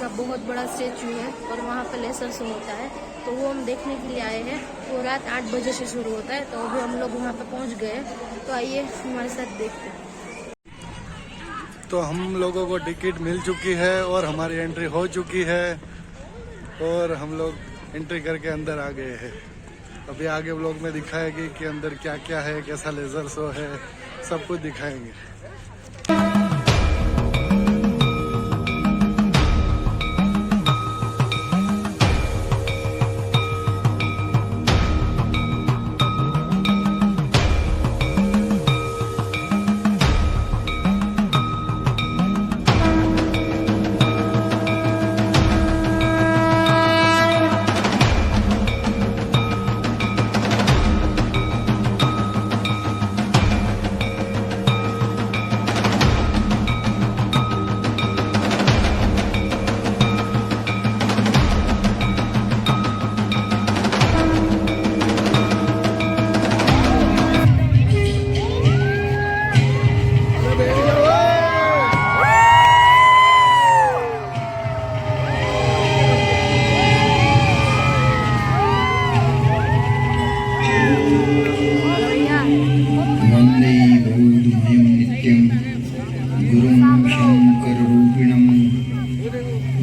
का बहुत बड़ा स्टेचू है और वहाँ पे लेजर शो होता है, तो वो हम देखने के लिए आए हैं। वो रात 8 बजे से शुरू होता है, तो अभी हम लोग वहाँ पे पहुँच गए। तो आइए हमारे साथ देखते हैं। तो हम लोगों को टिकट मिल चुकी है और हमारी एंट्री हो चुकी है और हम लोग एंट्री करके अंदर आ गए हैं। अभी आगे व्लॉग में दिखाएगी कि अंदर क्या क्या है, कैसा लेजर शो है, सब कुछ दिखाएंगे।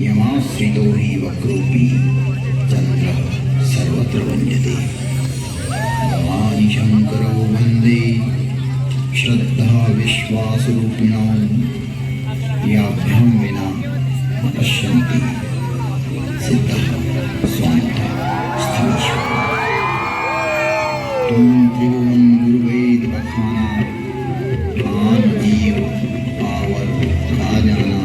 यमाश्रितो हि वक्रोऽपि चन्द्रः सर्वत्र वन्द्यते। भवानि शङ्करो वन्दे श्रद्धा विश्वासरूपिणो याभ्यां विना न पश्यन्ति सिद्धः स्वामिनः स्थलेश्वरः। त्वं त्रिभुवन गुरुवेद बखाना आन जीव पावर राजाना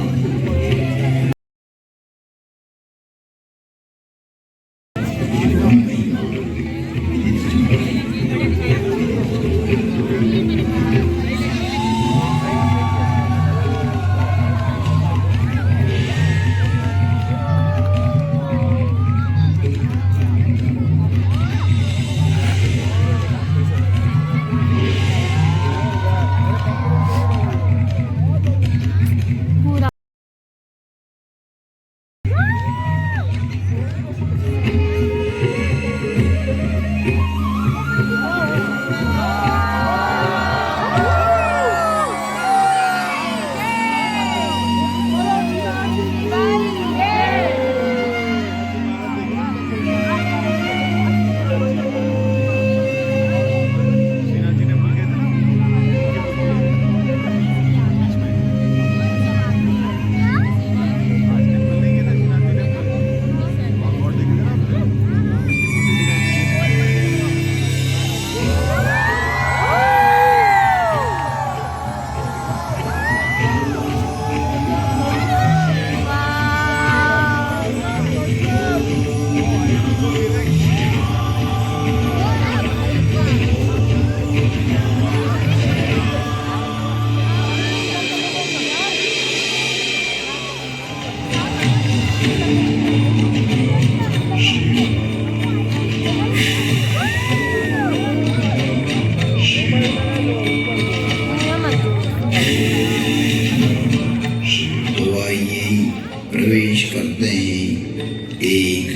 प्रवेश करते हैं एक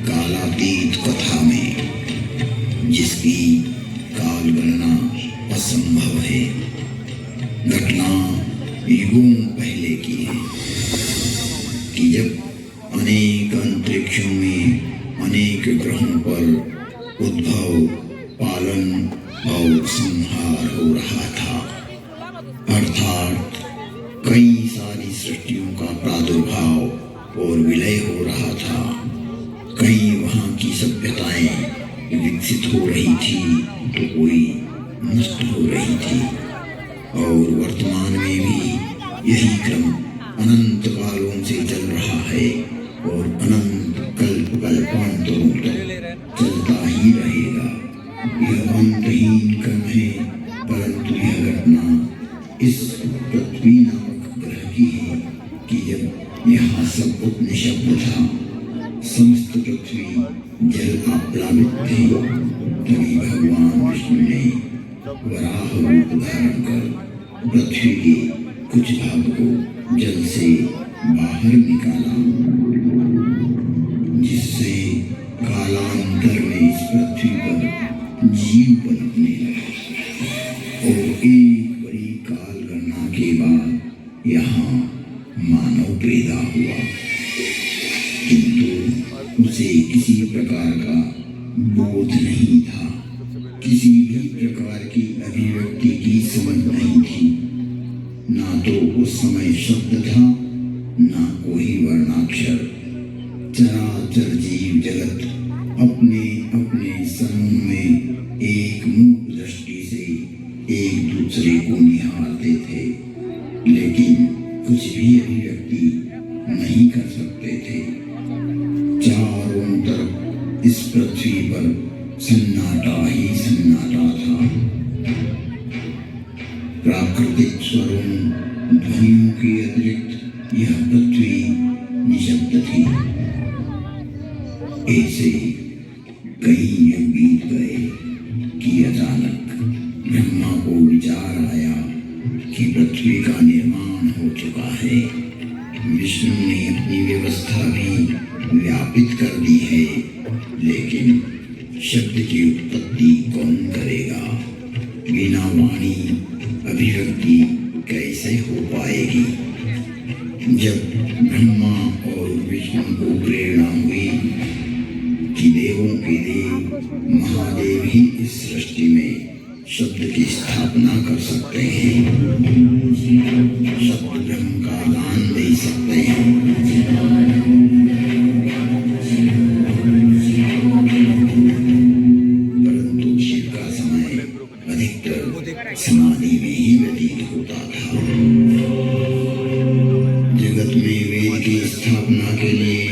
कालातीत कथा में, जिसकी काल गणना असंभव है। घटना युगों पहले की है कि जब अनेक अंतरिक्षों में अनेक ग्रहों पर उद्भव, पालन और संहार हो रहा था। अर्थात कई सारी सृष्टियों का प्रादुर्भाव और विलय हो रहा था। कई वहाँ की सभ्यताएं विकसित हो रही थी तो कोई नष्ट हो रही थी, और वर्तमान में भी यही क्रम अनंत कालों से चल रहा है और अनंत कल्प कल्पांतरों तक चलता ही रहेगा। यह अंतहीन क्रम है, परंतु यह घटना इस पृथ्वी नामक ग्रह की है कि जब यहाँ सब उपनिषद था, समस्त पृथ्वी जल आप्लावित थी, तभी भगवान विष्णु ने वराह रूप धारण कर पृथ्वी के कुछ भाग को जल से बाहर निकाला। पृथ्वी पर जीव पनपने लगा और एक बड़ी काल गणना के बाद यहाँ मानव पैदा हुआ, किंतु उसे किसी प्रकार का बोध नहीं था, किसी भी प्रकार की अभिव्यक्ति की समझ नहीं थी। ना तो उस समय शब्द था, ना कोई वर्णाक्षर। चराचर जीव जगत अपने अपने समूह में एक मूक दृष्टि से एक दूसरे को निहारते थे, लेकिन कुछ भी अभिव्यक्ति नहीं कर सकते थे। चारों तरफ इस पृथ्वी पर सन्नाटा ही सन्नाटा था। प्राकृतिक स्वरों ध्वनियों के अतिरिक्त यह पृथ्वी निशब्द थी। ऐसे कई युग बीत गए कि अचानक ब्रह्मा को विचार आया कि पृथ्वी का निर्माण हो चुका है। विष्णु ने अपनी व्यवस्था भी व्यापित कर दी है, लेकिन शब्द की उत्पत्ति कौन करेगा? बिना वाणी अभिव्यक्ति कैसे हो पाएगी? जब ब्रह्मा और विष्णु को प्रेरणा हुई कि देवों के देव महादेव ही इस सृष्टि में शब्द की स्थापना कर सकते हैं, शब्द ब्रह्म का दान दे सकते हैं, परंतु शिव का समय अधिकतर समाधि में ही व्यतीत होता था। जगत में वेद की स्थापना के लिए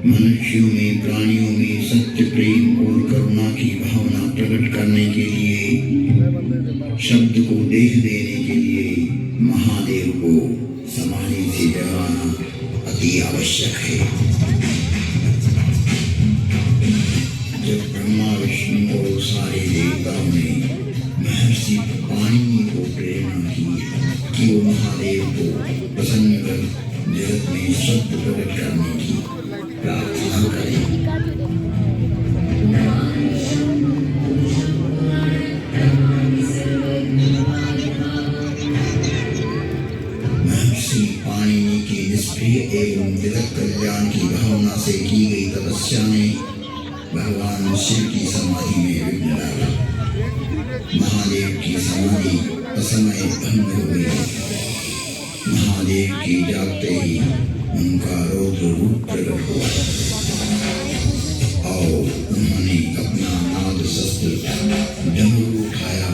मनुष्यों में, प्राणियों में सत्य, प्रेम और करुणा की भावना प्रकट करने के लिए, शब्द को देह देने के लिए महादेव को समाधि से जगाना अति आवश्यक है। जब ब्रह्मा, विष्णु और सारे देवताओं ने महर्षि पाणिनि को प्रेरणा की कि वो महादेव को प्रसन्न कर जगत में शब्द प्रकट करने की प्रार्थना करें, महर्षि पाणिनि की निष्क्रिय एवं जगत कल्याण की भावना से की गई तपस्या ने भगवान शिव की समाधि में विघ्न डाला। महादेव की समाधि असमय भंग हो गई। महादेव की जागते ही उनका रौद्र रूप प्रकट हुआ और उन्होंने अपना नाद शस्त्र डमरू उठाया।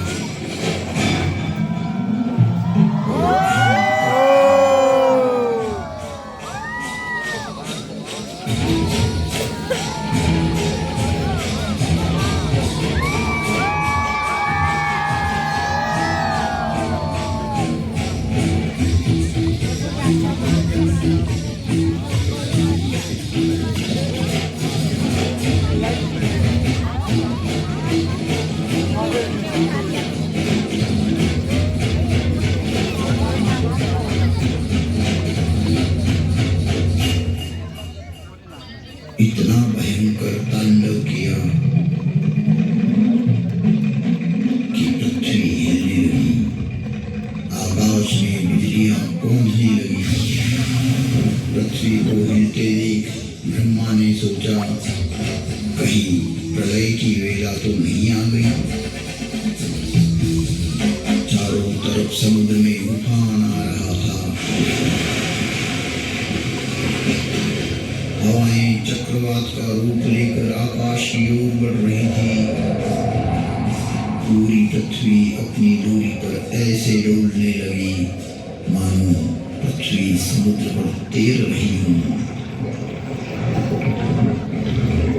इतना भयंकर तांडव किया कि पृथ्वी हिलने लगी, आकाश में बिजलियां कौंधने लगी। पृथ्वी को हिलते देख ब्रह्मा ने सोचा कहीं प्रलय की वेला तो नहीं आ गई। चारों तरफ समुद्र में उफान आ रहा था। हवाएं चक्रवात का रूप लेकर आकाश की ओर बढ़ रही थी। पूरी पृथ्वी अपनी दूरी पर ऐसे डोलने लगी मानो पृथ्वी समुद्र पर तैर रही हो।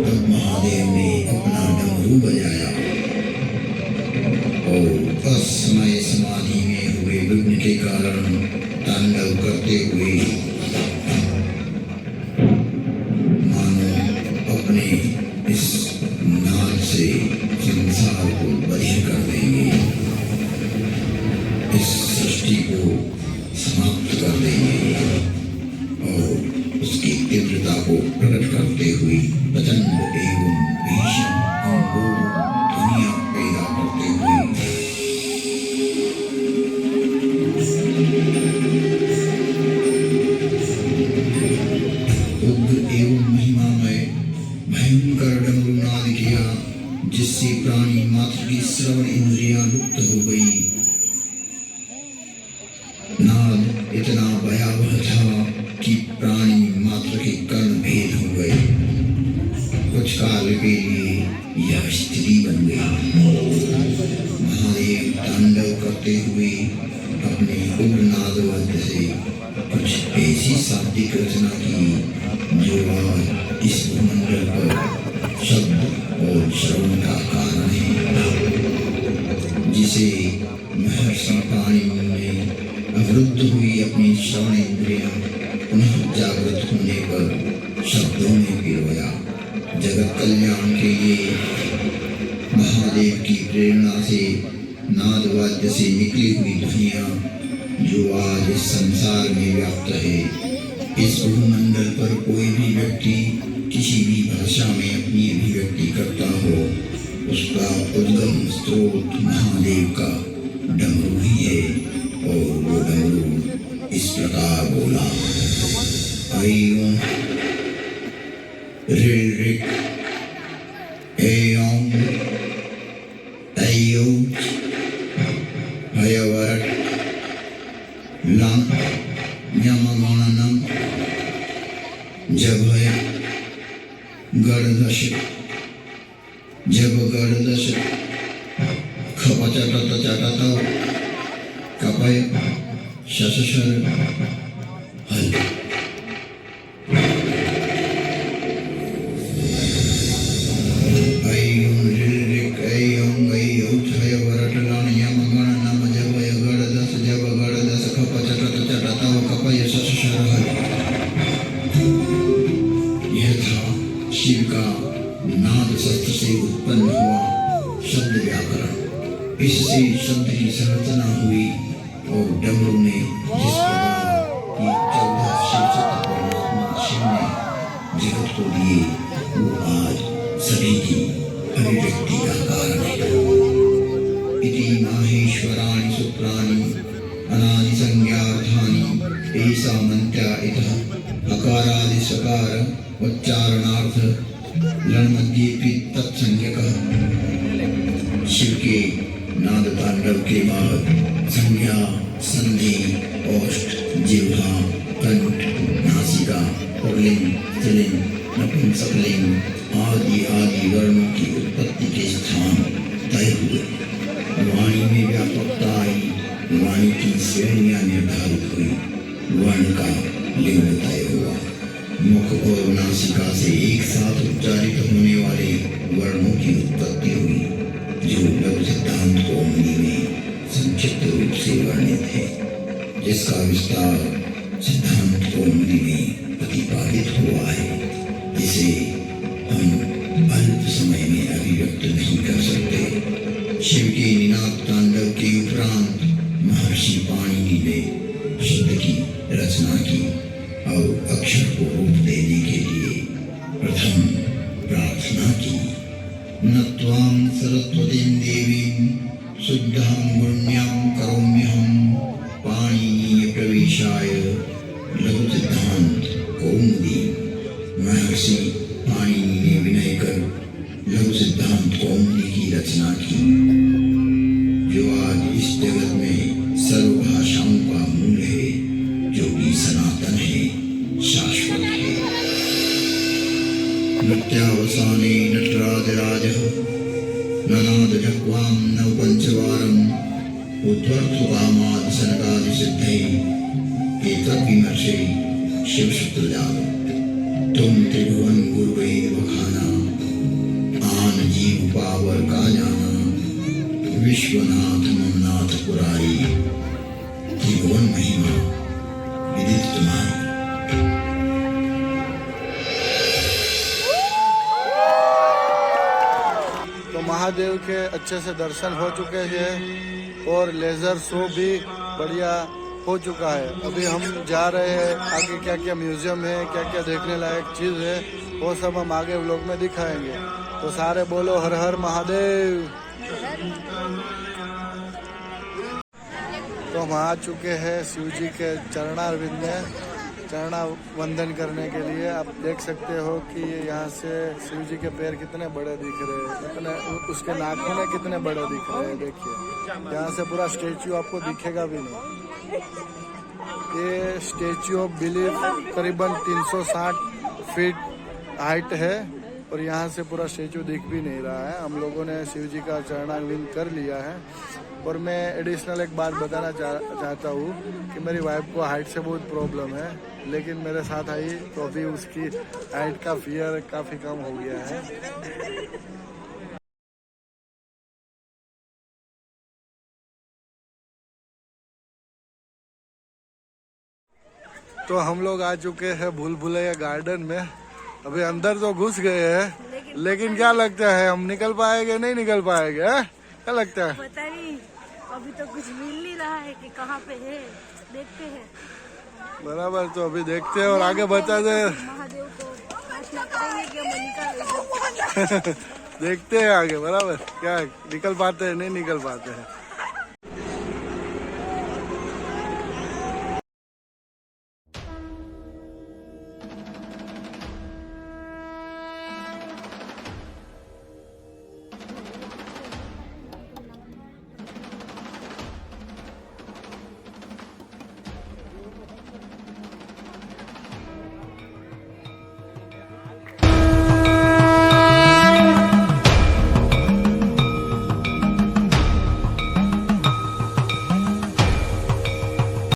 तब महादेव ने अपना डमरू बजाया और असमय समाधि में हुए विघ्न के कारण तांडव करते हुए इस नाद से संसार को बधिर कर देंगे, इस सृष्टि को समाप्त कर देंगे और उसकी तीव्रता को प्रकट करते हुए वचन वह स्थिति बन गई। महादेव तांडव करते हुए अपने उग्र नादवाद्य से कुछ ऐसी शाब्दिक रचना की जो आज इस भूमंडल पर शब्द और श्रवण का कारण है, जिसे महर्षि पाणिनि ने अवरुद्ध हुई अपनी श्रवण इंद्रियां पुनः जागृत होने पर शब्दों में पिरोया। जगत कल्याण के लिए महादेव की प्रेरणा से नादवाद्य से निकली हुई ध्वनियां जो आज इस संसार में व्याप्त है। इस भूमंडल पर कोई भी व्यक्ति किसी भी भाषा में अपनी अभिव्यक्ति करता हो, उसका उद्गम स्रोत महादेव का डमरू ही है। और वो डमरू इस प्रकार बोला, ऐं ऋ ऋ ऐं ऐऔ हयवरट् लम् यमगणनं जभय गर्दश जब गर्दश खपचटत चटत कपय शशशर हल। यह था शिव का नाद शस्त्र से उत्पन्न हुआ शब्द व्याकरण। इससे शब्द की संरचना हुई और डमरू ने जिस प्रकार की 14 शिवशक्ति परमात्मा शिव ने जगत को दिए, वो आज सभी की अभिव्यक्ति का कारण है। इति माहेश्वराणि सूत्राणि अनादि संज्ञार्थानि ऐसा मंत्या इतः अकारादि सकार उच्चारणार्थ लण्मध्येपि तत्संज्ञकः। शिव के नाद तांडव के बाद संज्ञा, संधि, ओष्ठ, जिह्वा, कंठ, नासिका, पुल्लिंग, स्त्रीलिंग, नपुंसकलिंग आदि आदि वर्णों की उत्पत्ति के स्थान तय हुए। वाणी में व्यापकता आई, वाणी की श्रेणियां निर्धारित हुई, वर्ण का लिंग तय हुआ। मुख और नासिका से एक साथ उच्चारित होने वाले वर्णों की उत्पत्ति हुई, जो लघु सिद्धांत कौमुदी में संक्षिप्त रूप से वर्णित है, जिसका विस्तार सिद्धांत कौमुदी में प्रतिपादित हुआ है, जिसे हम अल्प समय में अभिव्यक्त नहीं कर सकते। शिव के निनाद तांडव के उपरांत महर्षि पाणिनि ने शब्द की रचना की और अक्षर को रूप देने के लिए प्रथम प्रार्थना की। नत्वां सरस्वतीं देवीं शुद्धां गुण्यां करोम्यहं पाणिनीय प्रवेशाय लघु सिद्धांत कौमुदी। महर्षि पाणिनि ने विनय कर लघु सिद्धांत कौमुदी की रचना की, जो आज इस जगत में सर्वभाषाओं का मूल है, जो कि सनातन है, शाश्वत है। नृत्यावसाने नटराजराजः ननाद जग्वां नवपञ्चवारम् उद्धर्तुकामात् सनकादिसिद्धैः एतद्विमर्शे शिवशब्दजातम्। तुम त्रिभुवन गुरुवेद बखाना, आन जीव पावर का जाना, विश्वनाथ ममनाथ पुरारी, त्रिभुवन महिमा विदित तुम्हारी। तो महादेव के अच्छे से दर्शन हो चुके हैं और लेजर शो भी बढ़िया हो चुका है। अभी हम जा रहे हैं आगे, क्या क्या म्यूजियम है, क्या क्या देखने लायक चीज़ है, वो सब हम आगे व्लॉग में दिखाएंगे। तो सारे बोलो हर हर महादेव। तो हम आ चुके हैं शिव जी के चरणारविंद में चरणा वंदन करने के लिए। आप देख सकते हो कि यहाँ से शिव जी के पैर कितने बड़े दिख रहे हैं, कितने उसके नाखून कितने बड़े दिख रहे हैं। देखिए यहाँ से पूरा स्टेच्यू आपको दिखेगा भी नहीं। ये स्टेच्यू ऑफ बिलीफ करीबन 360 फीट हाइट है और यहाँ से पूरा स्टेचू दिख भी नहीं रहा है। हम लोगों ने शिव जी का चरणार्विंद कर लिया है। और मैं एडिशनल एक बात बताना चाहता हूँ कि मेरी वाइफ को हाइट से बहुत प्रॉब्लम है, लेकिन मेरे साथ आई तो अभी उसकी हाइट का फियर काफ़ी कम हो गया है। तो हम लोग आ चुके हैं भूल भुलैया गार्डन में। अभी अंदर तो घुस गए हैं, लेकिन क्या लगता है हम निकल पाएंगे नहीं निकल पाएंगे? क्या लगता है? पता नहीं, अभी तो कुछ मिल नहीं रहा है कि कहाँ पे है, देखते हैं। बराबर, तो अभी देखते हैं और आगे बताते हैं। महादेव को प्रार्थना करेंगे कि हम निकल देखते हैं आगे, बराबर क्या निकल पाते हैं नहीं निकल पाते हैं।